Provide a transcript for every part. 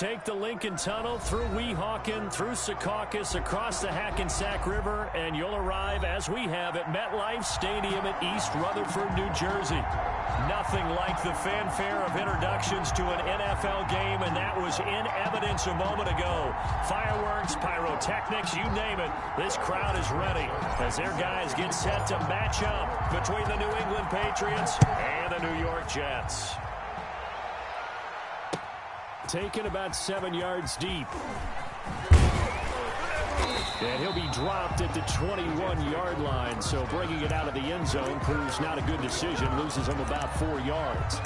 take the Lincoln Tunnel through Weehawken, through Secaucus, across the Hackensack River, and you'll arrive, as we have, at MetLife Stadium at East Rutherford, New Jersey. Nothing like the fanfare of introductions to an NFL game, and that was in evidence a moment ago. Fireworks, pyrotechnics, you name it. This crowd is ready as their guys get set to match up between the New England Patriots and the New York Jets. Taken about 7 yards deep. And he'll be dropped at the 21-yard line, so bringing it out of the end zone proves not a good decision, loses him about 4 yards.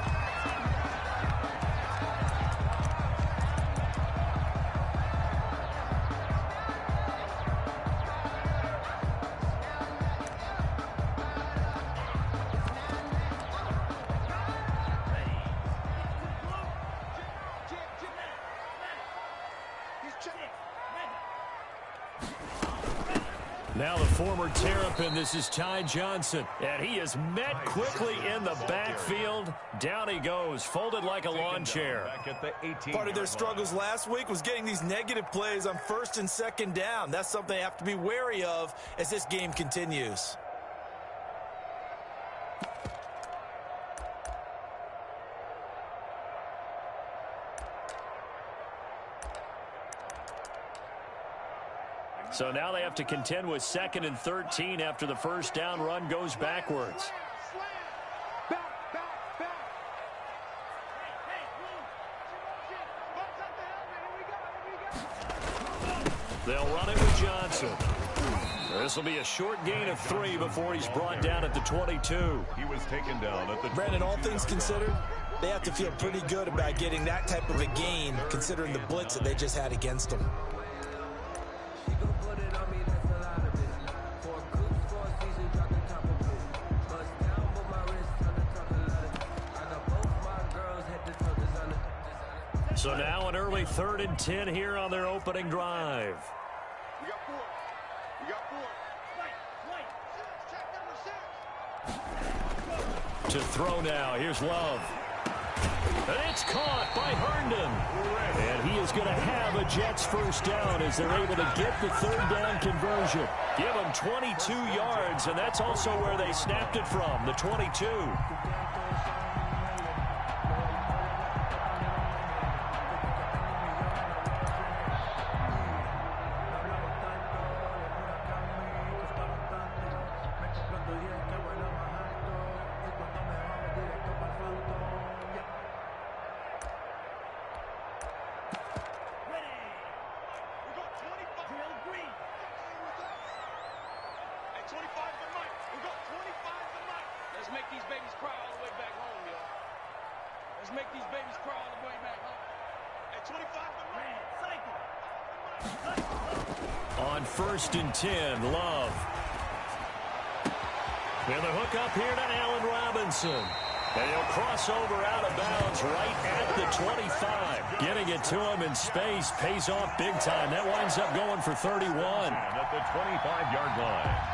Now the former Terrapin, this is Ty Johnson, and he is met quickly in the backfield. Down he goes, folded like a lawn chair. Part of their struggles last week was getting these negative plays on 1st and 2nd down. That's something they have to be wary of as this game continues. So now they have to contend with 2nd and 13 after the first down run goes backwards. They'll run it with Johnson. This will be a short gain of 3 before he's brought down at the 22. He was taken down at the Brandon, all things considered, they have to feel pretty good about getting that type of a gain considering the blitz that they just had against them. So now an early 3rd and 10 here on their opening drive. We got 4. We got 4. To throw now. Here's Love. And it's caught by Herndon. And he is going to have a Jets first down as they're able to get the 3rd down conversion. Give them 22 yards, and that's also where they snapped it from, the 22. On 1st and 10, Love. And the hook up here to Allen Robinson. And he'll cross over out of bounds right at the 25. Getting it to him in space pays off big time. That winds up going for 31. At the 25-yard line.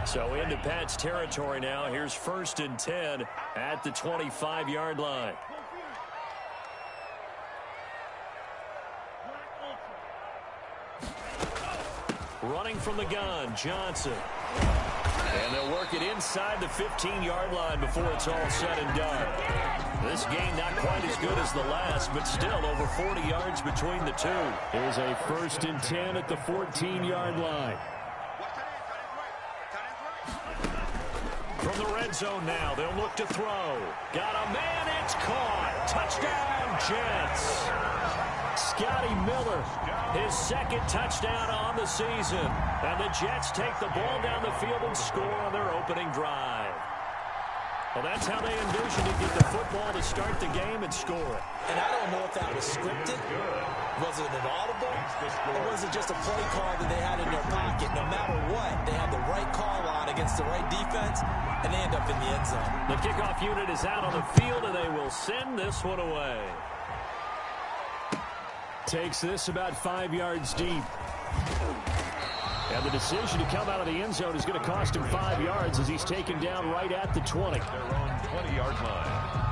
So into Pat's territory now. Here's 1st and 10 at the 25-yard line. Running from the gun, Johnson. And they'll work it inside the 15-yard line before it's all said and done. This game not quite as good as the last, but still over 40 yards between the two. Here's a 1st and 10 at the 14-yard line. From the red zone now, they'll look to throw. Got a man, it's caught. Touchdown, Jets. Scotty Miller, his 2nd touchdown on the season. And the Jets take the ball down the field and score on their opening drive. Well, that's how they envisioned to get the football to start the game and score. And I don't know if that was scripted. Was it an audible? Or was it just a play call that they had in their pocket? No matter what, they had the right call on against the right defense, and they end up in the end zone. The kickoff unit is out on the field, and they will send this one away. Takes this about 5 yards deep. And the decision to come out of the end zone is going to cost him 5 yards as he's taken down right at the 20. Their own 20-yard line.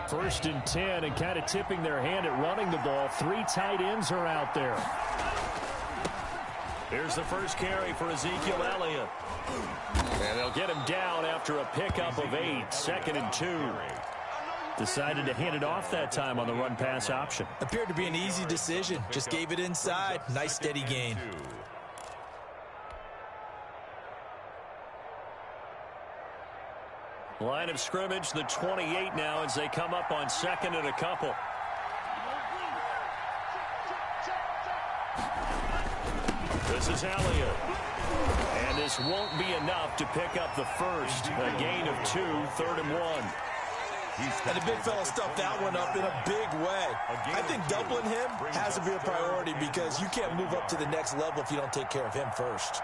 First and 10, and kind of tipping their hand at running the ball. 3 tight ends are out there. Here's the first carry for Ezekiel Elliott. And they'll get him down after a pickup of 8. 2nd and 2. Decided to hand it off that time on the run-pass option. Appeared to be an easy decision. Just gave it inside. Nice steady gain. Line of scrimmage, the 28 now as they come up on 2nd and a couple. This is Elliott. And this won't be enough to pick up the first. A gain of 2, 3rd and 1. And the big fella stuffed that one up in a big way. I think doubling him has to be a priority because you can't move up to the next level if you don't take care of him first.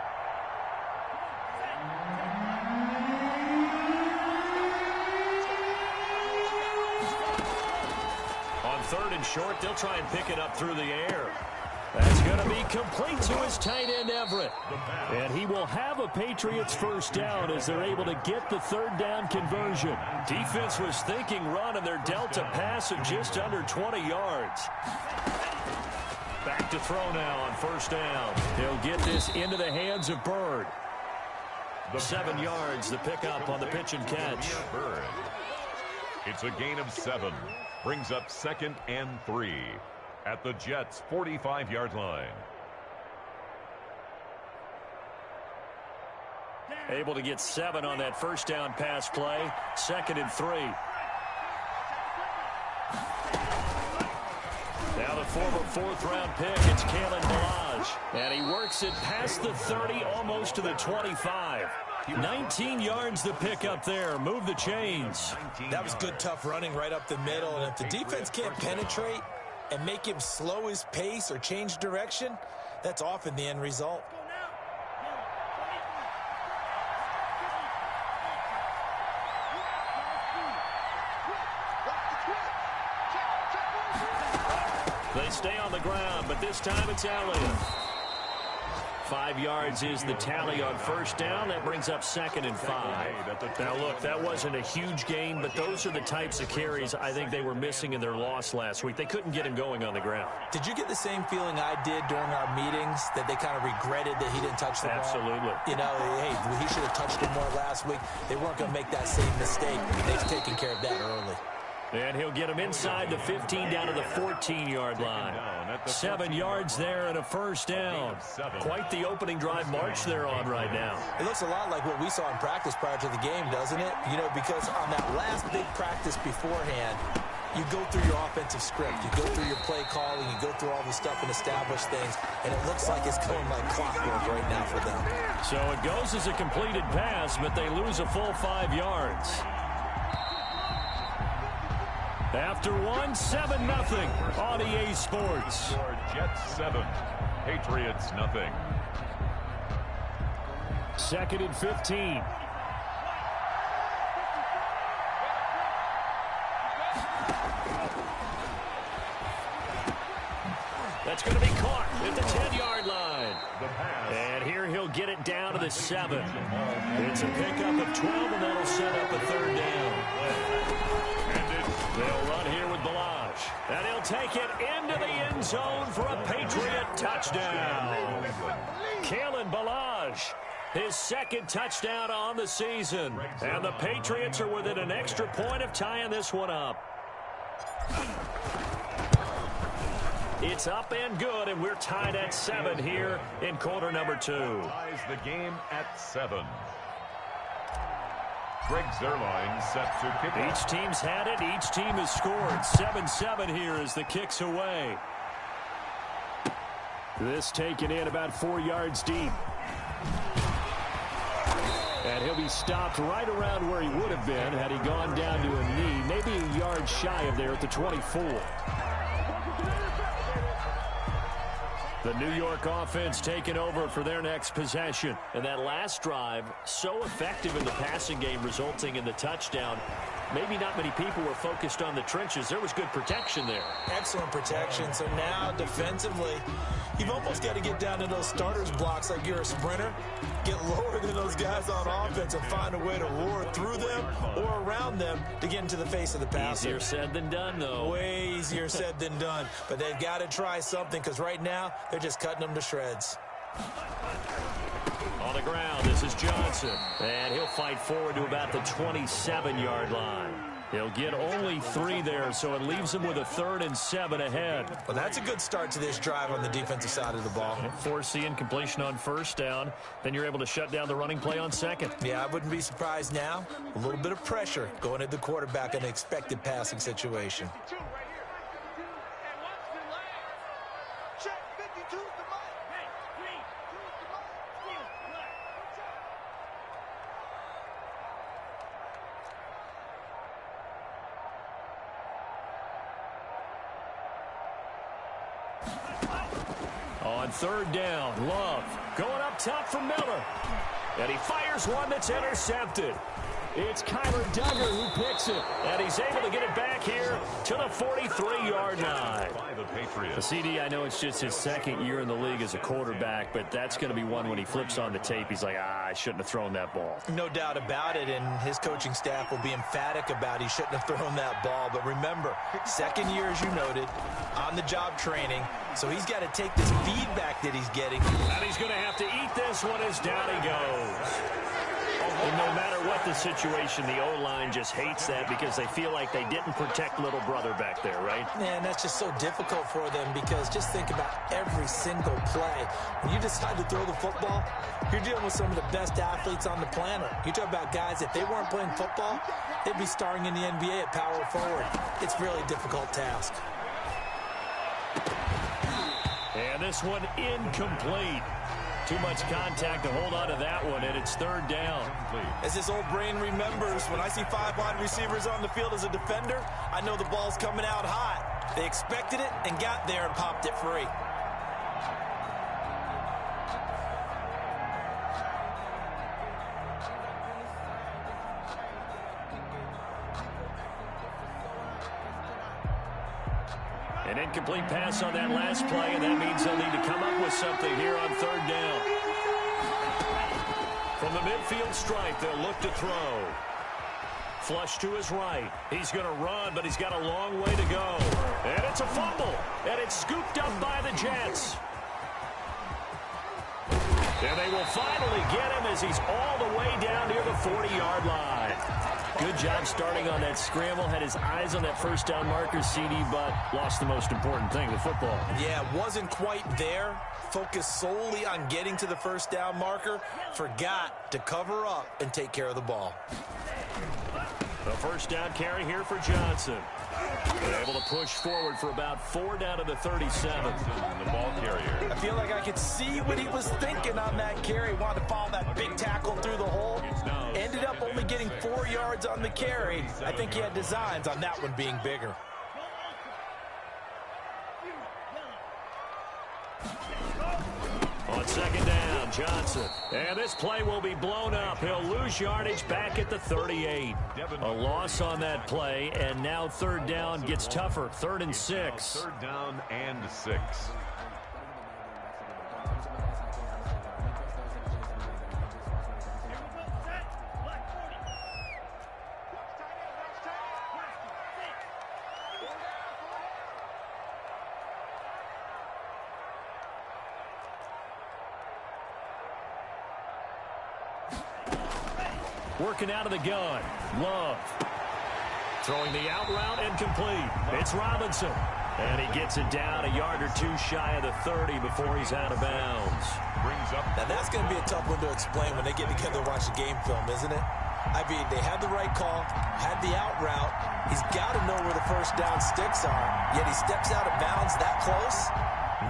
On 3rd and short, they'll try and pick it up through the air. That's going to be complete to his tight end, Everett. And he will have a Patriots first down as they're able to get the 3rd down conversion. Defense was thinking run, and they're dealt a pass of just under 20 yards. Back to throw now on 1st down. He'll get this into the hands of Bird. 7 yards, the pickup on the pitch and catch. It's a gain of 7. Brings up 2nd and 3. At the Jets' 45-yard line. Able to get 7 on that 1st down pass play. 2nd and 3. Now the former 4th-round pick, it's Kalen Ballage. And he works it past the 30, almost to the 25. 19 yards the pick up there. Move the chains. That was good, tough running right up the middle. And if the defense can't penetrate and make him slow his pace or change direction, that's often the end result. They stay on the ground, but this time it's Elliott. 5 yards is the tally on 1st down. That brings up 2nd and 5. Now, look, that wasn't a huge gain, but those are the types of carries I think they were missing in their loss last week. They couldn't get him going on the ground. Did you get the same feeling I did during our meetings, that they kind of regretted that he didn't touch the ball? Absolutely. You know, hey, he should have touched it more last week. They weren't going to make that same mistake. They've taken care of that early. And he'll get him inside the 15 down to the 14-yard line. 7 yards there and a 1st down. Quite the opening drive march they're on right now. It looks a lot like what we saw in practice prior to the game, doesn't it? You know, because on that last big practice beforehand, you go through your offensive script. You go through your play calling. You go through all the stuff and establish things. And it looks like it's going like clockwork right now for them. So it goes as a completed pass, but they lose a full 5 yards. After 1, 7-0 on EA Sports. Jets 7, Patriots nothing. 2nd and 15. That's going to be caught at the 10-yard line. And here he'll get it down to the 7. It's a pickup of 12, and that'll set up a 3rd down. They'll run here with Ballage. And he'll take it into the end zone for a Patriot touchdown. Kalen Ballage, his 2nd touchdown on the season. And the Patriots are within an extra point of tying this one up. It's up and good, and we're tied at 7 here in quarter number 2. Ties the game at 7. Greg Zerline set to kick off. Each team's had it. Each team has scored. 7-7 here as the kick's away. This taken in about 4 yards deep. And he'll be stopped right around where he would have been had he gone down to a knee. Maybe a yard shy of there at the 24. The New York offense taking over for their next possession. And that last drive, so effective in the passing game, resulting in the touchdown. Maybe not many people were focused on the trenches. There was good protection there. Excellent protection. So now, defensively, you've almost got to get down to those starters blocks like you're a sprinter. Get lower than those guys on offense and find a way to roar through them or around them to get into the face of the passer. Easier said than done, though. Way easier said than done. But they've got to try something because right now they're just cutting them to shreds. On the ground, this is Johnson. And he'll fight forward to about the 27-yard line. He'll get only 3 there, so it leaves him with a 3rd and 7 ahead. Well, that's a good start to this drive on the defensive side of the ball. Force the incompletion on 1st down. Then you're able to shut down the running play on 2nd. Yeah, I wouldn't be surprised now. A little bit of pressure going at the quarterback in an expected passing situation. On 3rd down, Love going up top for Miller. And he fires one that's intercepted. It's Kyler Duggar who picks it. And he's able to get it back here to the 43-yard line. The CD, I know it's just his 2nd year in the league as a quarterback, but that's going to be one when he flips on the tape. He's like, I shouldn't have thrown that ball. No doubt about it, and his coaching staff will be emphatic about he shouldn't have thrown that ball. But remember, 2nd year, as you noted, on-the-job training, so he's got to take this feedback that he's getting. And he's going to have to eat this one as down he goes. And no matter what the situation, the O-line just hates that because they feel like they didn't protect little brother back there, right? Man, that's just so difficult for them because just think about every single play. When you decide to throw the football, you're dealing with some of the best athletes on the planet. You talk about guys, if they weren't playing football, they'd be starring in the NBA at power forward. It's a really difficult task. And this one incomplete. Too much contact to hold on to that one, and it's 3rd down. As his old brain remembers, when I see 5 wide receivers on the field as a defender, I know the ball's coming out hot. They expected it and got there and popped it free. An incomplete pass on that last play, and that means they'll need to come up with something here on 3rd down. From the midfield stripe, they'll look to throw. Flush to his right. He's going to run, but he's got a long way to go. And it's a fumble, and it's scooped up by the Jets. And they will finally get him as he's all the way down near the 40-yard line. Good job starting on that scramble. Had his eyes on that 1st down marker, CD, but lost the most important thing, the football. Yeah, wasn't quite there. Focused solely on getting to the 1st down marker. Forgot to cover up and take care of the ball. The 1st down carry here for Johnson. They're able to push forward for about 4 down to the 37. The ball carrier. I feel like I could see what he was thinking on that carry. Wanted to follow that big tackle through the hole. Ended up only getting 4 yards on the carry. I think he had designs on that one being bigger. On 2nd down, Johnson. And this play will be blown up. He'll lose yardage back at the 38. A loss on that play, and now 3rd down gets tougher. 3rd and 6. 3rd down and 6. Working out of the gun. Love. Throwing the out route incomplete. It's Robinson. And he gets it down a yard or 2 shy of the 30 before he's out of bounds. Brings up. Now that's going to be a tough one to explain when they get together and watch the game film, isn't it? I mean, they had the right call, had the out route. He's got to know where the 1st down sticks are. Yet he steps out of bounds that close.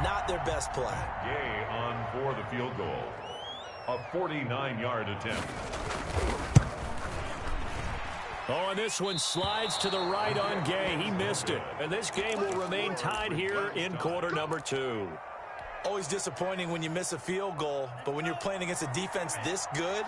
Not their best play. Gay on for the field goal. A 49-yard attempt. Oh, and this one slides to the right on Gay. He missed it. And this game will remain tied here in quarter number 2. Always disappointing when you miss a field goal, but when you're playing against a defense this good,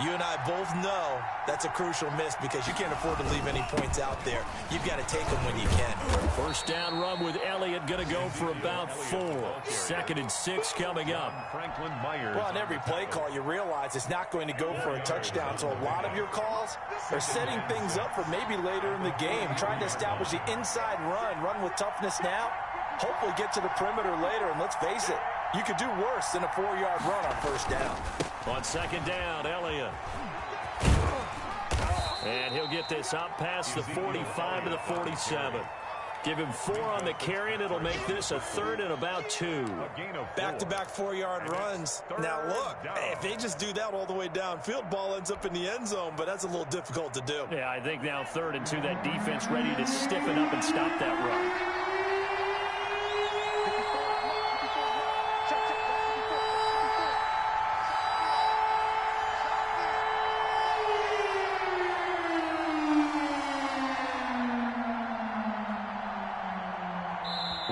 you and I both know that's a crucial miss because you can't afford to leave any points out there. You've got to take them when you can. First down run with Elliott, going to go for about 4. 2nd and 6 coming up. Franklin Myers. Well, on every play call, you realize it's not going to go for a touchdown, so a lot of your calls are setting things up for maybe later in the game, trying to establish the inside run with toughness now, hopefully get to the perimeter later, and let's face it, you could do worse than a 4-yard run on first down. On 2nd down, Elliott. And he'll get this up past the 45 to the 47. Give him 4 on the carry, and it'll make this a 3rd and about 2. Back-to-back 4-yard runs. Now, look, if they just do that all the way downfield, ball ends up in the end zone, but that's a little difficult to do. Yeah, I think now 3rd and 2, that defense ready to stiffen up and stop that run.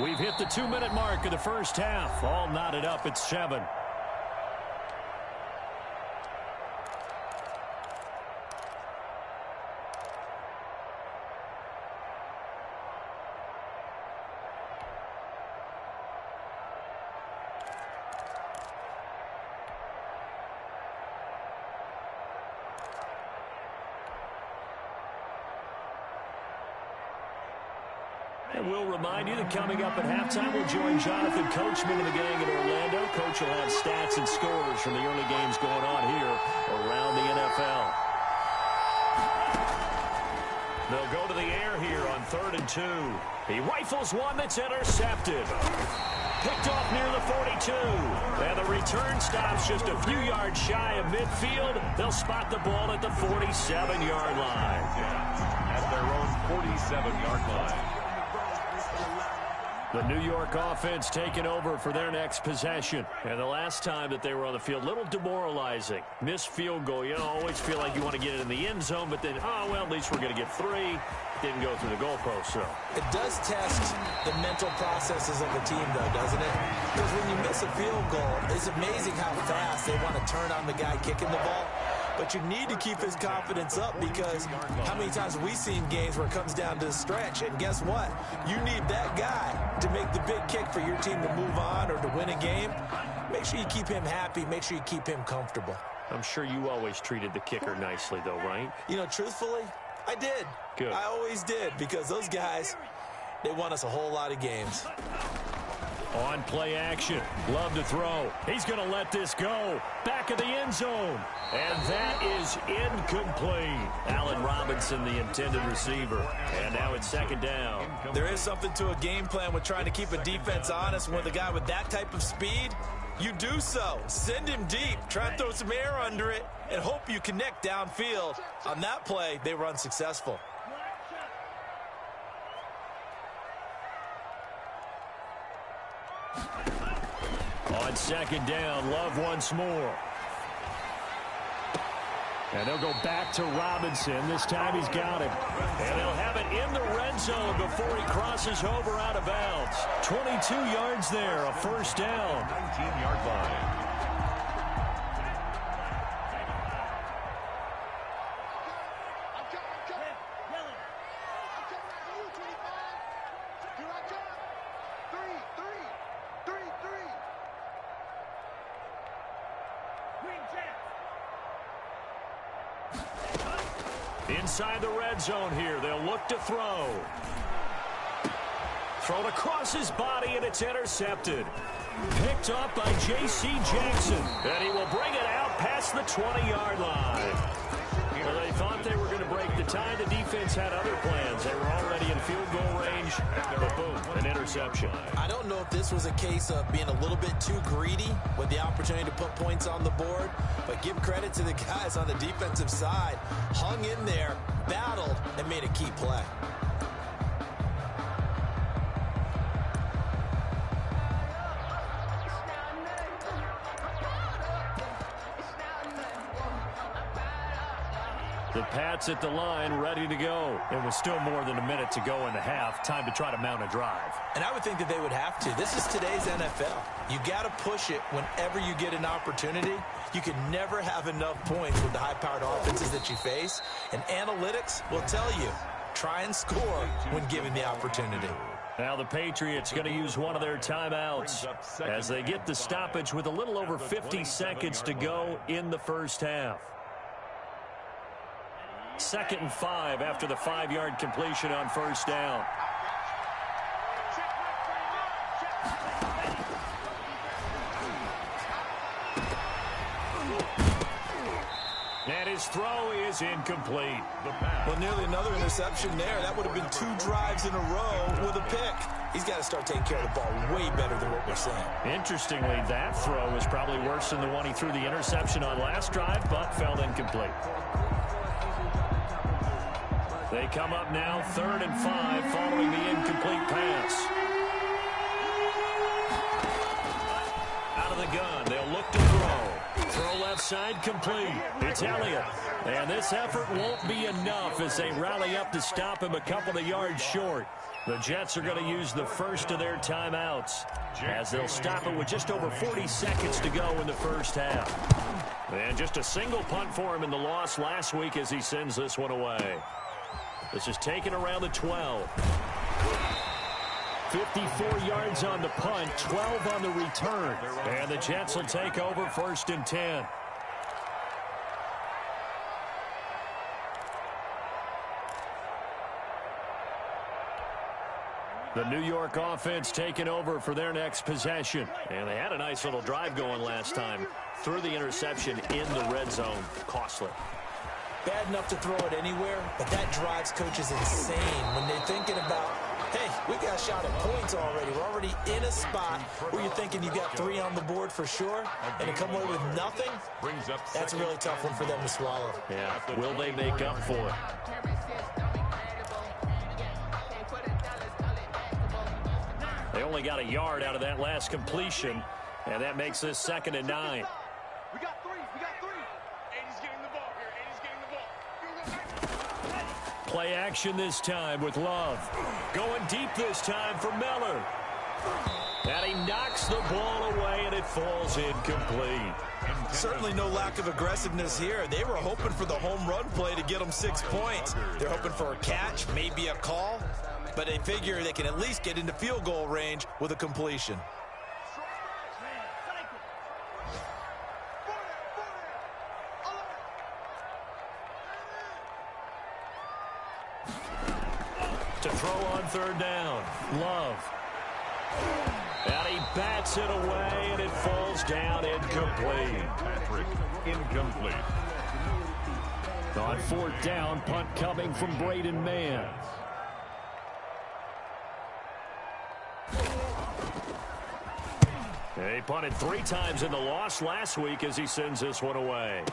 We've hit the 2-minute mark of the first half. All knotted up at 7. And we'll remind you that coming up at halftime, we'll join Jonathan Coachman and the gang in Orlando. Coach will have stats and scores from the early games going on here around the NFL. They'll go to the air here on 3rd and 2. He rifles one that's intercepted. Picked off near the 42. And the return stops just a few yards shy of midfield. They'll spot the ball at the 47-yard line. At their own 47-yard line. The New York offense taking over for their next possession. And the last time that they were on the field, a little demoralizing. Missed field goal. You know, always feel like you want to get it in the end zone, but then, oh, well, at least we're going to get 3. Didn't go through the goalpost, so. It does test the mental processes of the team, though, doesn't it? Because when you miss a field goal, it's amazing how fast they want to turn on the guy kicking the ball. But you need to keep his confidence up because how many times have we seen games where it comes down to the stretch? And guess what? You need that guy to make the big kick for your team to move on or to win a game. Make sure you keep him happy. Make sure you keep him comfortable. I'm sure you always treated the kicker nicely, though, right? You know, truthfully, I did. Good. I always did because those guys, they won us a whole lot of games. On play action. Love to throw. He's going to let this go. Back of the end zone. And that is incomplete. Allen Robinson, the intended receiver. And now it's 2nd down. There is something to a game plan with trying to keep a defense honest. With a guy with that type of speed, you do so. Send him deep. Try and throw some air under it and hope you connect downfield. On that play, they were unsuccessful. On 2nd down, Love once more. And they'll go back to Robinson. This time he's got him. And they'll have it in the red zone before he crosses over out of bounds. 22 yards there, a first down. 19-yard line. Inside the red zone here, they'll look to throw. Thrown across his body, and it's intercepted. Picked up by J.C. Jackson. And he will bring it out past the 20-yard line. Well, they thought they were going to break the tie. The defense had other plans. They were already in field goal range. But boom, an interception. I don't know if this was a case of being a little bit too greedy with the opportunity to put points on the board, but give credit to the guys on the defensive side. Hung in there, battled, and made a key play. The Pats at the line, ready to go. It was still more than a minute to go in the half. Time to try to mount a drive. And I would think that they would have to. This is today's NFL. You got to push it whenever you get an opportunity. You can never have enough points with the high-powered offenses that you face. And analytics will tell you, try and score when given the opportunity. Now the Patriots going to use one of their timeouts as they get the stoppage with a little over 50 seconds to go in the first half. 2nd and 5 after the 5-yard completion on first down. And his throw is incomplete. Well, nearly another interception there. That would have been 2 drives in a row with a pick. He's got to start taking care of the ball way better than what we're saying. Interestingly, that throw was probably worse than the one he threw the interception on last drive, but fell incomplete. They come up now 3rd and 5 following the incomplete pass. Out of the gun, they'll look to throw. Throw left side complete. It's Elliott. And this effort won't be enough as they rally up to stop him a couple of yards short. The Jets are going to use the first of their timeouts as they'll stop it with just over 40 seconds to go in the first half. And just a single punt for him in the loss last week as he sends this one away. This is taken around the 12. 54 yards on the punt, 12 on the return. And the Jets will take over 1st and 10. The New York offense taking over for their next possession. And they had a nice little drive going last time. Threw the interception in the red zone. Costly. Bad enough to throw it anywhere, but that drives coaches insane when they're thinking about, hey, we got a shot at points already. We're already in a spot where you're thinking you got 3 on the board for sure, and to come away with nothing, that's a really tough one for them to swallow. Yeah, will they make up for it? They only got a yard out of that last completion, and that makes this 2nd and 9. We got 3. Aidy's getting the ball here. Play action this time with Love. Going deep this time for Miller. And he knocks the ball away, and it falls incomplete. Certainly no lack of aggressiveness here. They were hoping for the home run play to get them 6 points. They're hoping for a catch, maybe a call, but they figure they can at least get into field goal range with a completion. To throw on 3rd down. Love. And he bats it away, and it falls down incomplete. Patrick, incomplete. On 4th down, punt coming from Braden Mann. He punted 3 times in the loss last week as he sends this one away.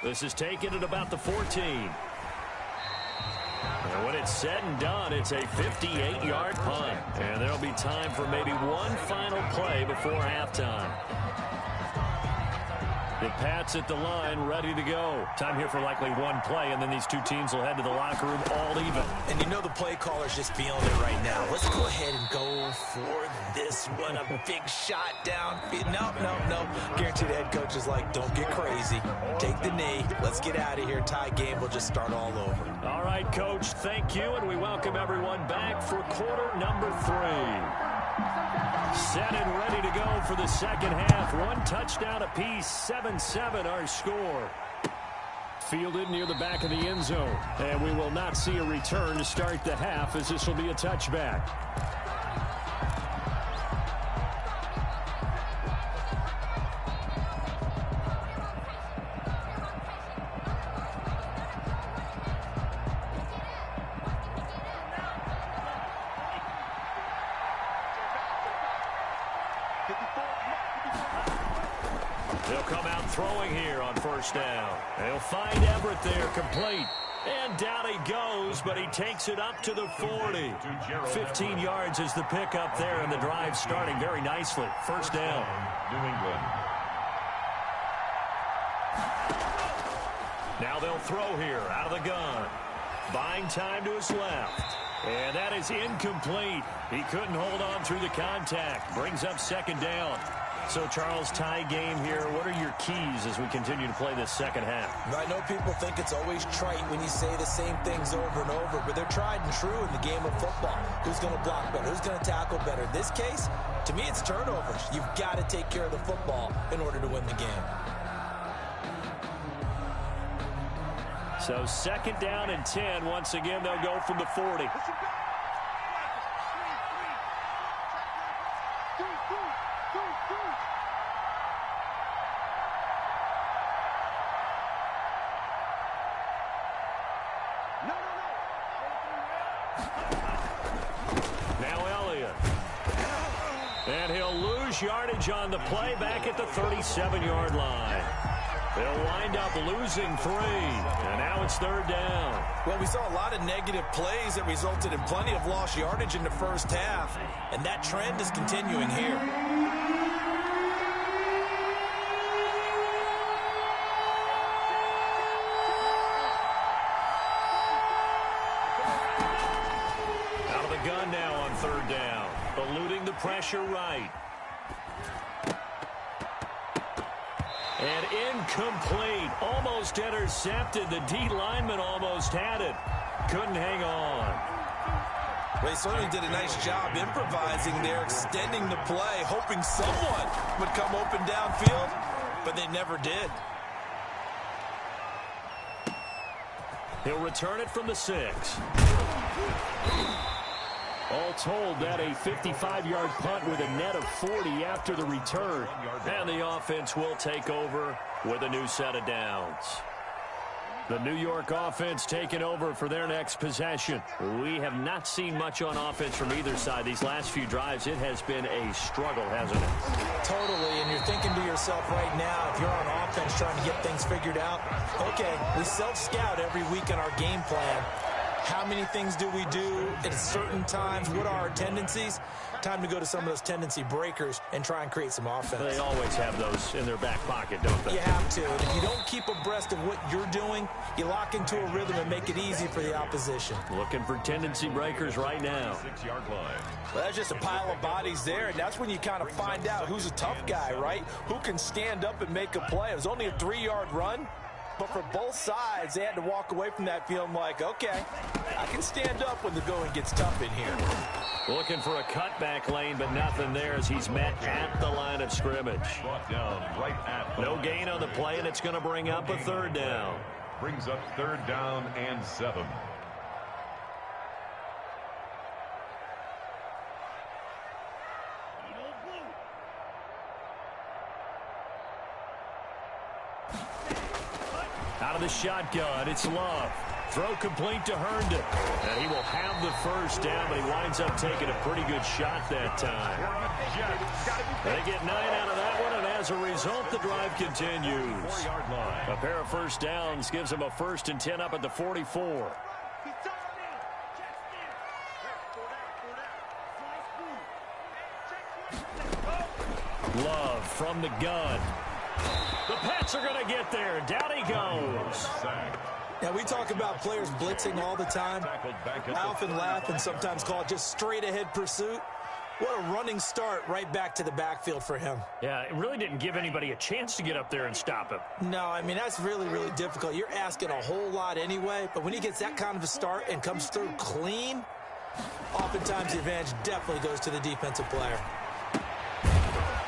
This is taken at about the 14. And when it's said and done, it's a 58-yard punt. And there'll be time for maybe one final play before halftime. The Pats at the line, ready to go. Time here for likely one play, and then these two teams will head to the locker room all even. And you know the play caller's just feeling it right now. Let's go ahead and go for this one. A big shot down. No. Guarantee the head coach is like, don't get crazy. Take the knee. Let's get out of here. Tie game. We'll just start all over. All right, Coach, thank you, and we welcome everyone back for quarter number 3. Set and ready to go for the second half. 1 touchdown apiece, 7-7 our score. Fielded near the back of the end zone. And we will not see a return to start the half, as this will be a touchback. They'll come out throwing here on first down. They'll find Everett there, complete. And down he goes, but he takes it up to the 40. 15 yards is the pickup there, and the drive starting very nicely. First down. New England. Now they'll throw here out of the gun. Buying time to his left. And that is incomplete. He couldn't hold on through the contact. Brings up second down. So, Charles, tie game here. What are your keys as we continue to play this second half? I know people think it's always trite when you say the same things over and over, but they're tried and true in the game of football. Who's going to block better? Who's going to tackle better? In this case, to me, it's turnovers. You've got to take care of the football in order to win the game. So, second down and 10. Once again, they'll go from the 40. Yardage on the play back at the 37-yard line. They'll wind up losing 3, and now it's third down. Well, we saw a lot of negative plays that resulted in plenty of lost yardage in the first half, and that trend is continuing here. Out of the gun now on third down, eluding the pressure right. And incomplete. Almost intercepted. The D lineman almost had it. Couldn't hang on. Well, he certainly did a nice job improvising there, extending the play, hoping someone would come open downfield, but they never did. He'll return it from the 6. All told, that a 55-yard punt with a net of 40 after the return. And the offense will take over with a new set of downs. The New York offense taking over for their next possession. We have not seen much on offense from either side. These last few drives, it has been a struggle, hasn't it? Totally, and you're thinking to yourself right now, if you're on offense trying to get things figured out, okay, we self-scout every week in our game plan. How many things do we do at certain times? What are our tendencies? Time to go to some of those tendency breakers and try and create some offense. They always have those in their back pocket, don't they? You have to. And if you don't keep abreast of what you're doing, you lock into a rhythm and make it easy for the opposition. Looking for tendency breakers right now. 6-yard line. Well, that's just a pile of bodies there, and that's when you kind of find out who's a tough guy, right? Who can stand up and make a play. It was only a 3-yard run. But for both sides, they had to walk away from that feeling like, okay, I can stand up when the going gets tough in here. Looking for a cutback lane, but nothing there as he's met at the line of scrimmage. Brought down right at no gain on the play, and it's going to bring up a third down. Brings up third down and 7. Out of the shotgun, it's Love. Throw complete to Herndon. And he will have the first down, but he winds up taking a pretty good shot that time. They get 9 out of that one, and as a result, the drive continues. A pair of first downs gives them a 1st and 10 up at the 44. Love from the gun. The Pats are going to get there. Down he goes. Now, we talk about players blitzing all the time. I often laugh and sometimes call it just straight-ahead pursuit. What a running start right back to the backfield for him. Yeah, it really didn't give anybody a chance to get up there and stop him. No, I mean, that's really, really difficult. You're asking a whole lot anyway, but when he gets that kind of a start and comes through clean, oftentimes the advantage definitely goes to the defensive player.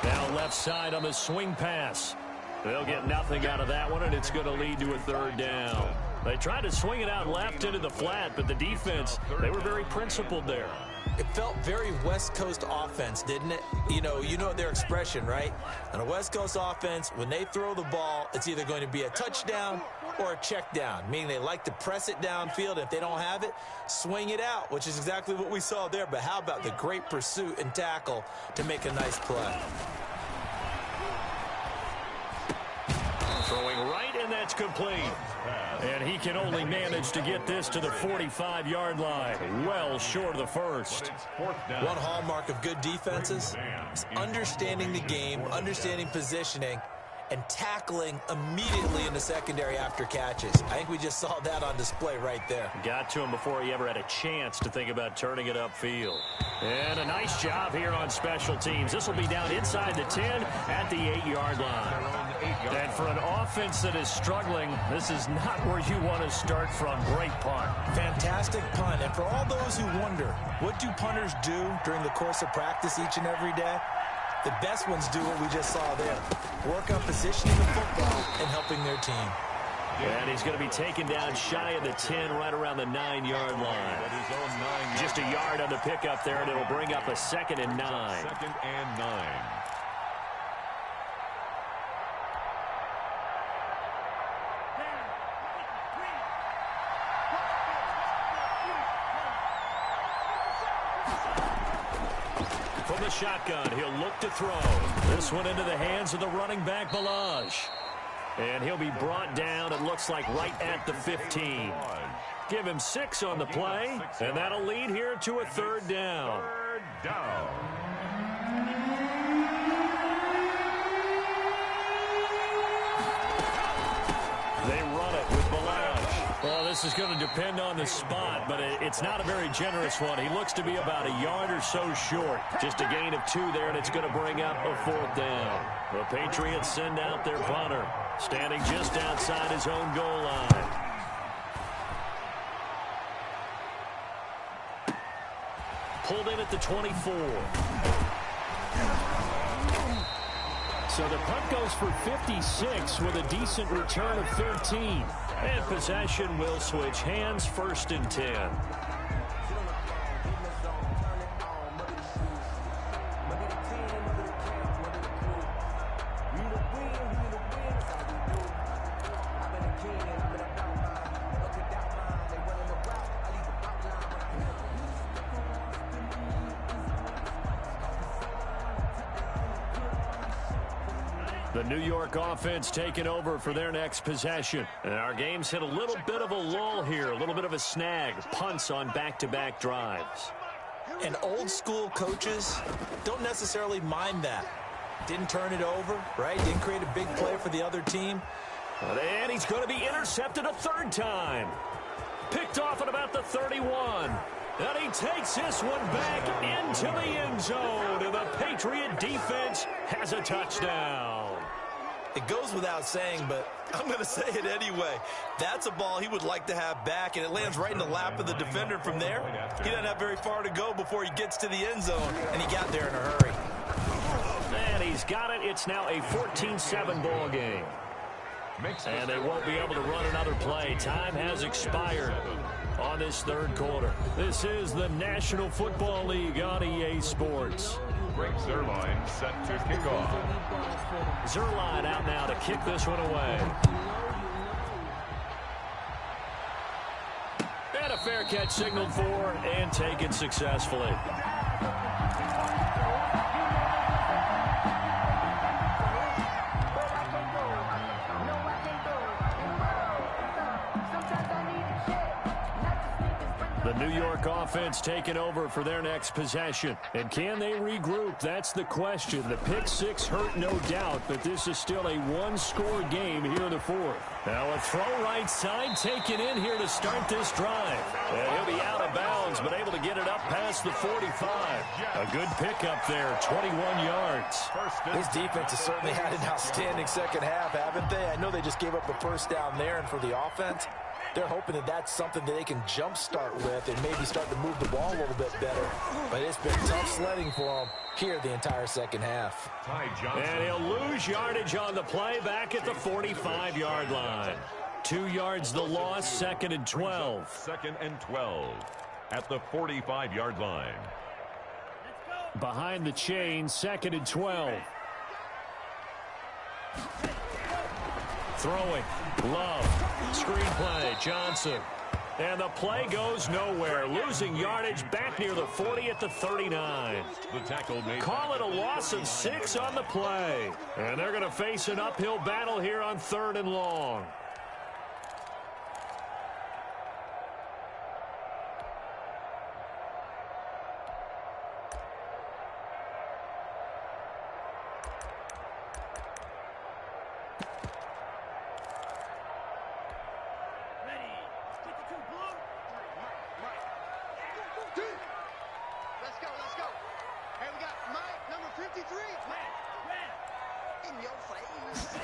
Now left side on the swing pass. They'll get nothing out of that one, and it's going to lead to a third down. They tried to swing it out left into the flat, but the defense, they were very principled there. It felt very West Coast offense, didn't it? You know their expression, right? On a West Coast offense, when they throw the ball, it's either going to be a touchdown or a check down, meaning they like to press it downfield. If they don't have it, swing it out, which is exactly what we saw there. But how about the great pursuit and tackle to make a nice play? Throwing right, and that's complete. And he can only manage to get this to the 45-yard line. Well short of the first. One hallmark of good defenses is understanding the game, understanding positioning, and tackling immediately in the secondary after catches. I think we just saw that on display right there. Got to him before he ever had a chance to think about turning it upfield. And a nice job here on special teams. This will be down inside the 10 at the 8-yard line. And for an offense that is struggling, this is not where you want to start from. Great punt. Fantastic punt. And for all those who wonder, what do punters do during the course of practice each and every day? The best ones do what we just saw there. Work on positioning the football and helping their team. And he's going to be taken down shy of the 10, right around the 9-yard line. Just a yard on the pickup there, and it'll bring up a 2nd and 9. 2nd and 9. From the shotgun, he'll look to throw. This one into the hands of the running back, Balaj. And he'll be brought down, it looks like, right at the 15. Give him 6 on the play, and that'll lead here to a 3rd down. 3rd down. They run it with Balaj. Well, this is going to depend on the spot, but it's not a very generous one. He looks to be about a yard or so short. Just a gain of 2 there, and it's going to bring up a 4th down. The Patriots send out their punter, standing just outside his own goal line. Pulled in at the 24. So the punt goes for 56 with a decent return of 13. And possession will switch hands, 1st and 10. The New York offense taking over for their next possession. And our game's hit a little bit of a lull here, a little bit of a snag. Punts on back-to-back drives. And old school coaches don't necessarily mind that. Didn't turn it over, right? Didn't create a big play for the other team. And he's going to be intercepted a 3rd time. Picked off at about the 31. And he takes this one back into the end zone. And the Patriot defense has a touchdown. It goes without saying, but I'm going to say it anyway. That's a ball he would like to have back, and it lands right in the lap of the defender from there. He doesn't have very far to go before he gets to the end zone, and he got there in a hurry. And he's got it. It's now a 14-7 ball game. And they won't be able to run another play. Time has expired on this 3rd quarter. This is the National Football League on EA Sports. Greg Zuerlein set to kick off. Zuerlein out now to kick this one away. And a fair catch signaled for and taken successfully. The New York offense taking over for their next possession. And can they regroup? That's the question. The pick 6 hurt, no doubt, but this is still a 1-score game here in the 4th. Now a throw right side taken in here to start this drive. And he'll be out of bounds, but able to get it up past the 45. A good pickup there, 21 yards. This defense has certainly had an outstanding second half, haven't they? I know they just gave up the 1st down there, and for the offense, they're hoping that that's something that they can jumpstart with and maybe start to move the ball a little bit better. But it's been tough sledding for them here the entire second half. And he'll lose yardage on the play back at the 45-yard line. 2 yards the loss, 2nd and 12. 2nd and 12 at the 45-yard line. Behind the chain, 2nd and 12. Throwing. Love. Screenplay. Johnson. And the play goes nowhere. Losing yardage back near the 40 at the 39. The tackle made. Call it a loss of 6 on the play. And they're going to face an uphill battle here on 3rd and long. In your face.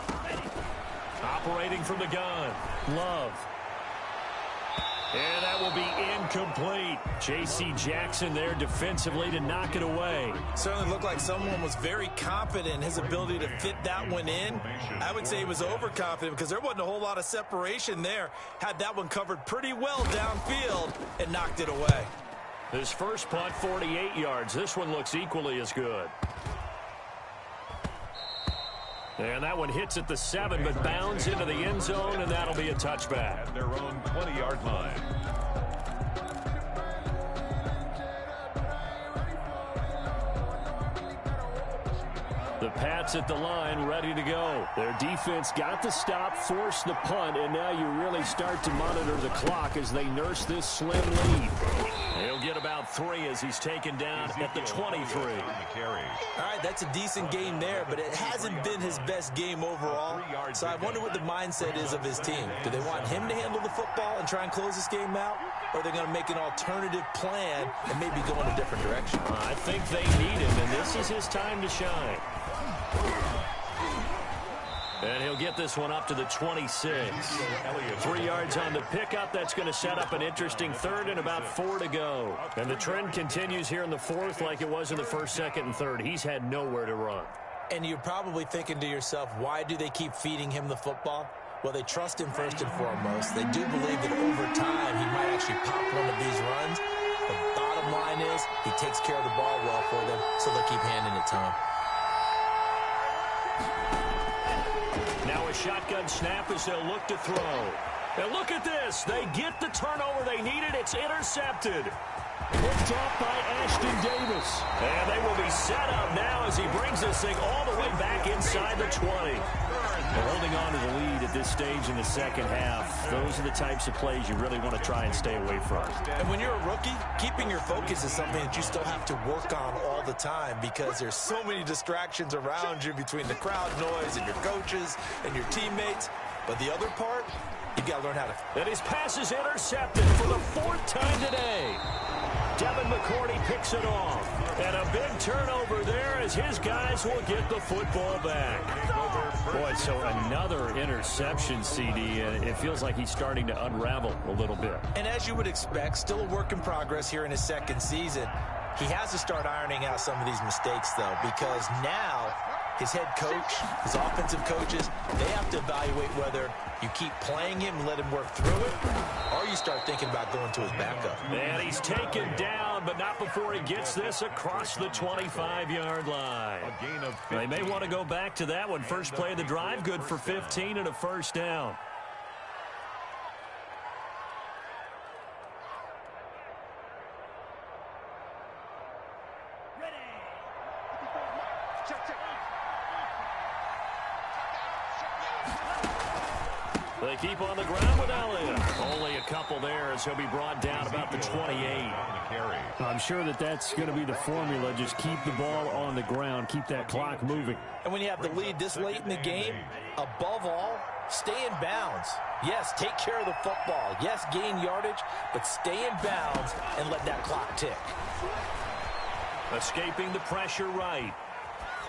Operating from the gun. Love. And that will be incomplete. J.C. Jackson there defensively to knock it away. Certainly looked like someone was very confident in his ability to fit that one in. I would say he was overconfident because there wasn't a whole lot of separation there. Had that one covered pretty well downfield and knocked it away. His first punt, 48 yards. This one looks equally as good. And that one hits at the 7, but bounds into the end zone, and that'll be a touchback. At their own 20-yard line. The Pats at the line, ready to go. Their defense got the stop, forced the punt, and now you really start to monitor the clock as they nurse this slim lead. He'll get about 3 as he's taken down at the 23. All right, that's a decent game there, but it hasn't been his best game overall. So I wonder what the mindset is of his team. Do they want him to handle the football and try and close this game out? Or are they going to make an alternative plan and maybe go in a different direction? I think they need him, and this is his time to shine. And he'll get this one up to the 26. 3 yards on the pickup. That's going to set up an interesting third and about 4 to go. And the trend continues here in the fourth like it was in the first, second, and third. He's had nowhere to run. And you're probably thinking to yourself, why do they keep feeding him the football? Well, they trust him first and foremost. They do believe that over time he might actually pop one of these runs. The bottom line is he takes care of the ball well for them, so they'll keep handing it to him. Now a shotgun snap as they'll look to throw. And look at this. They get the turnover they needed. It's intercepted. Picked off by Ashton Davis. And they will be set up now as he brings this thing all the way back inside the 20. They're holding on to the lead at this stage in the second half. Those are the types of plays you really want to try and stay away from. And when you're a rookie, keeping your focus is something that you still have to work on all the time because there's so many distractions around you between the crowd noise and your coaches and your teammates. But the other part, you got to learn how to. And his pass is intercepted for the 4th time today. Devin McCourty picks it off. And a big turnover there as his guys will get the football back. Boy, so another interception, CD, and it feels like he's starting to unravel a little bit. And as you would expect, still a work in progress here in his second season. He has to start ironing out some of these mistakes, though, because now his head coach, his offensive coaches, they have to evaluate whether you keep playing him and let him work through it, or you start thinking about going to his backup. And he's taken down, but not before he gets this across the 25-yard line. A gain of 15. They may want to go back to that one. First play of the drive, good for 15 and a first down. They keep on the ground with Elliott. Only a couple there as he'll be brought down about the 28. I'm sure that's going to be the formula. Just keep the ball on the ground. Keep that clock moving. And when you have the lead this late in the game, above all, stay in bounds. Yes, take care of the football. Yes, gain yardage, but stay in bounds and let that clock tick. Escaping the pressure right.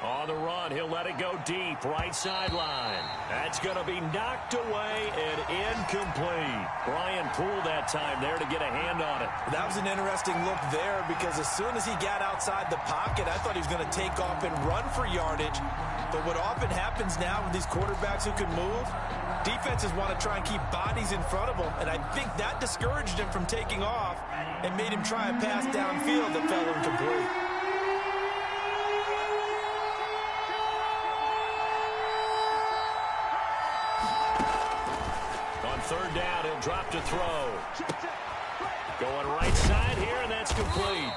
On the run, he'll let it go deep, right sideline. That's going to be knocked away and incomplete. Brian Poole that time there to get a hand on it. That was an interesting look there because as soon as he got outside the pocket, I thought he was going to take off and run for yardage. But what often happens now with these quarterbacks who can move, defenses want to try and keep bodies in front of them, and I think that discouraged him from taking off and made him try a pass downfield that fell incomplete. Third down, he'll drop to throw. Going right side here, and that's complete.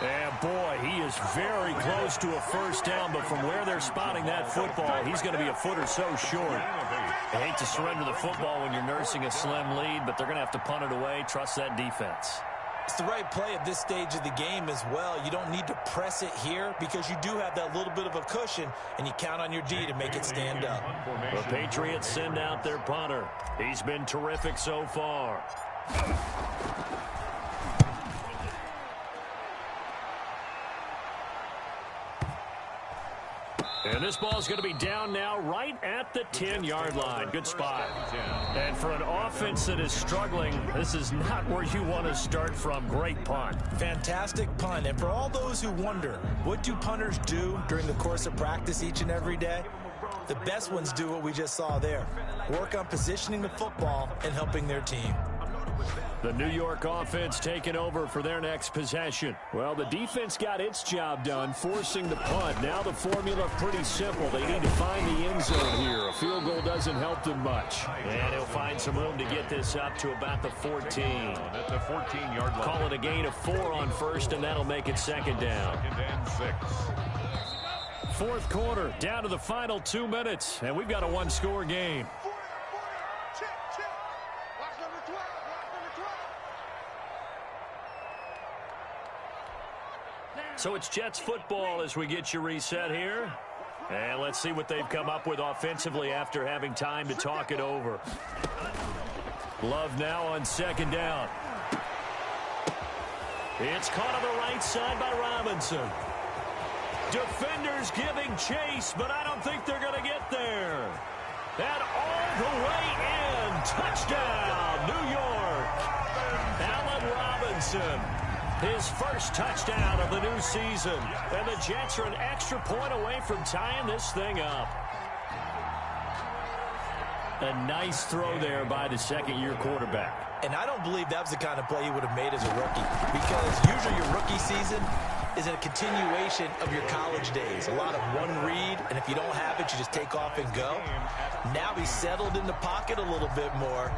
And boy, he is very close to a first down, but from where they're spotting that football, he's going to be a foot or so short. I hate to surrender the football when you're nursing a slim lead, but they're going to have to punt it away. Trust that defense. It's the right play at this stage of the game as well. You don't need to press it here because you do have that little bit of a cushion, and you count on your D to make it stand up. The Patriots send out their punter. He's been terrific so far. And this ball's going to be down now right at the 10-yard line. Good spot. And for an offense that is struggling, this is not where you want to start from. Great punt. Fantastic punt. And for all those who wonder, what do punters do during the course of practice each and every day? The best ones do what we just saw there. Work on positioning the football and helping their team. The New York offense taking over for their next possession. Well, the defense got its job done, forcing the punt. Now the formula pretty simple. They need to find the end zone here. A field goal doesn't help them much. And he'll find some room to get this up to about the 14. At the 14-yard line. Call it a gain of 4 on first, and that'll make it second down. Second and 6. Fourth quarter, down to the final 2 minutes, and we've got a one-score game. So it's Jets football as we get you reset here. And let's see what they've come up with offensively after having time to talk it over. Love now on second down. It's caught on the right side by Robinson. Defenders giving chase, but I don't think they're going to get there. And all the way in. Touchdown, New York. Allen Robinson. His first touchdown of the new season. And the Jets are an extra point away from tying this thing up. A nice throw there by the second-year quarterback. And I don't believe that was the kind of play he would have made as a rookie, because usually your rookie season is a continuation of your college days. A lot of one read, and if you don't have it, you just take off and go. Now he's settled in the pocket a little bit more,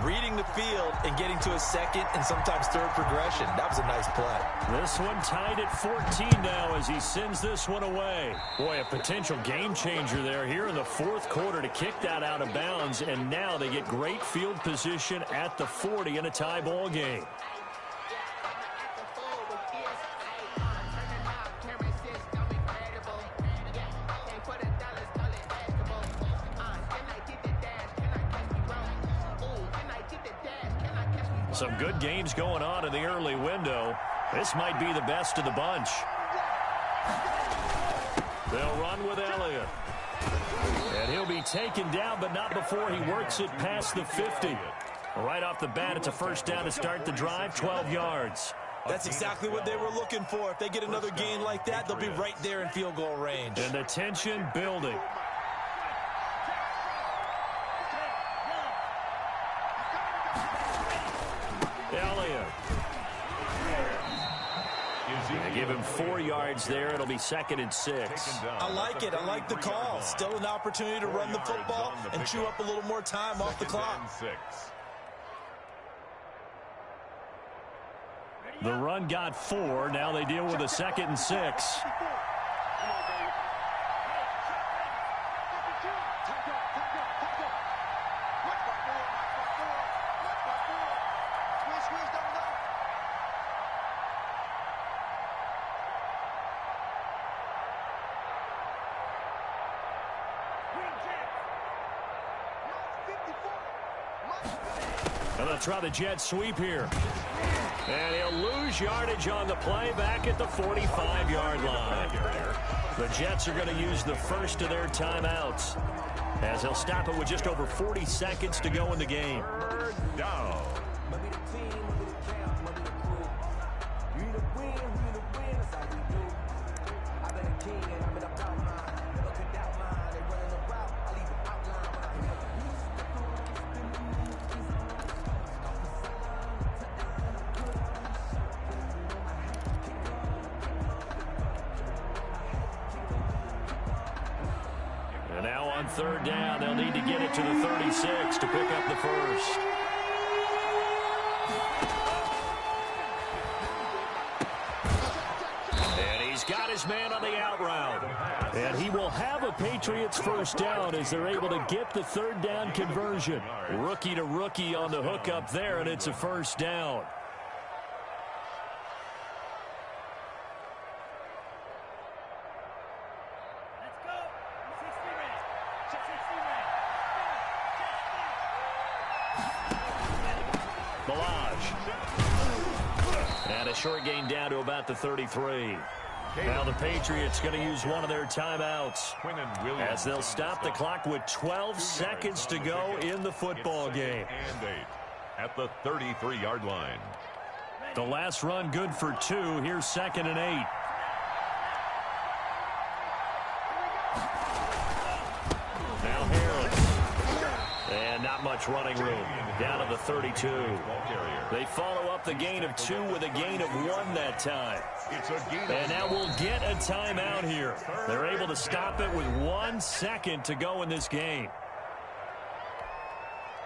reading the field and getting to a second and sometimes third progression. That was a nice play. This one tied at 14 now as he sends this one away. Boy, a potential game changer there here in the fourth quarter to kick that out of bounds, and now they get great field position at the 40 in a tie ball game. Some good games going on in the early window. This might be the best of the bunch. They'll run with Elliott. And he'll be taken down, but not before he works it past the 50. Right off the bat, it's a first down to start the drive, 12 yards. That's exactly what they were looking for. If they get another gain like that, they'll be right there in field goal range. And the tension building. Elliott. They give him 4 yards there. It'll be second and 6. I like it. I like the call. Still an opportunity to run the football and chew up a little more time off the clock. The run got 4. Now they deal with a second and 6. And they'll try the jet sweep here. And he'll lose yardage on the play back at the 45-yard line. The Jets are going to use the first of their timeouts as they'll stop it with just over 40 seconds to go in the game. Down. And now on third down, they'll need to get it to the 36 to pick up the first. And he's got his man on the out route. And he will have a Patriots first down as they're able to get the third down conversion. Rookie to rookie on the hook up there, and it's a first down. And a short gain down to about the 33. Now the Patriots going to use one of their timeouts as they'll stop the clock with 12 seconds to go in the football game. And 8 at the 33-yard line. The last run good for 2. Here's 2nd and 8. Now Harris. And not much running room. Down to the 32. They follow up the gain of 2 with a gain of 1 that time. And now we'll get a timeout here. They're able to stop it with 1 second to go in this game.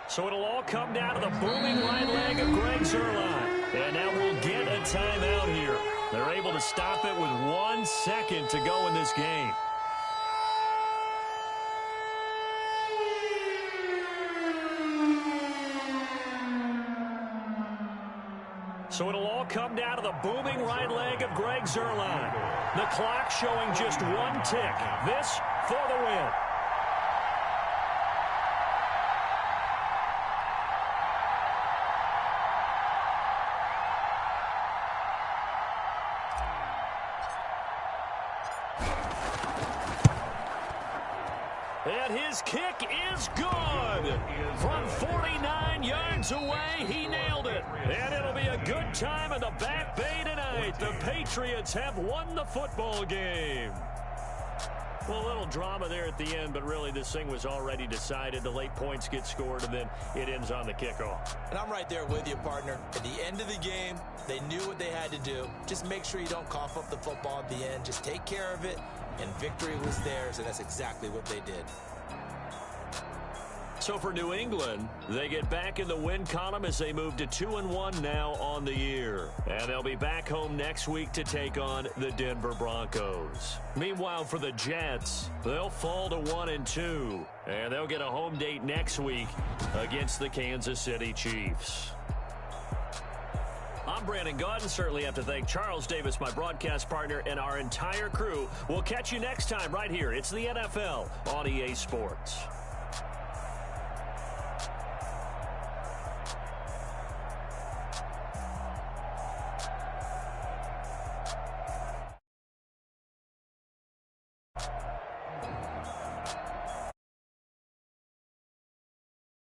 So it'll all come down to the booming right leg of Greg Zuerlein. And now we'll get a timeout here. They're able to stop it with 1 second to go in this game. So it'll all come down to the booming right leg of Greg Zuerlein. The clock showing just 1 tick. This for the win. And his kick is good. From 49 yards away, he nailed it. And it'll be a good time in the Back Bay tonight. The Patriots have won the football game. Well, a little drama there at the end, but really this thing was already decided. The late points get scored, and then it ends on the kickoff. And I'm right there with you, partner. At the end of the game, they knew what they had to do. Just make sure you don't cough up the football at the end. Just take care of it, and victory was theirs, and that's exactly what they did. So for New England, they get back in the win column as they move to 2-1 now on the year. And they'll be back home next week to take on the Denver Broncos. Meanwhile, for the Jets, they'll fall to 1-2. And they'll get a home date next week against the Kansas City Chiefs. I'm Brandon Gaudin. Certainly have to thank Charles Davis, my broadcast partner, and our entire crew. We'll catch you next time right here. It's the NFL on EA Sports.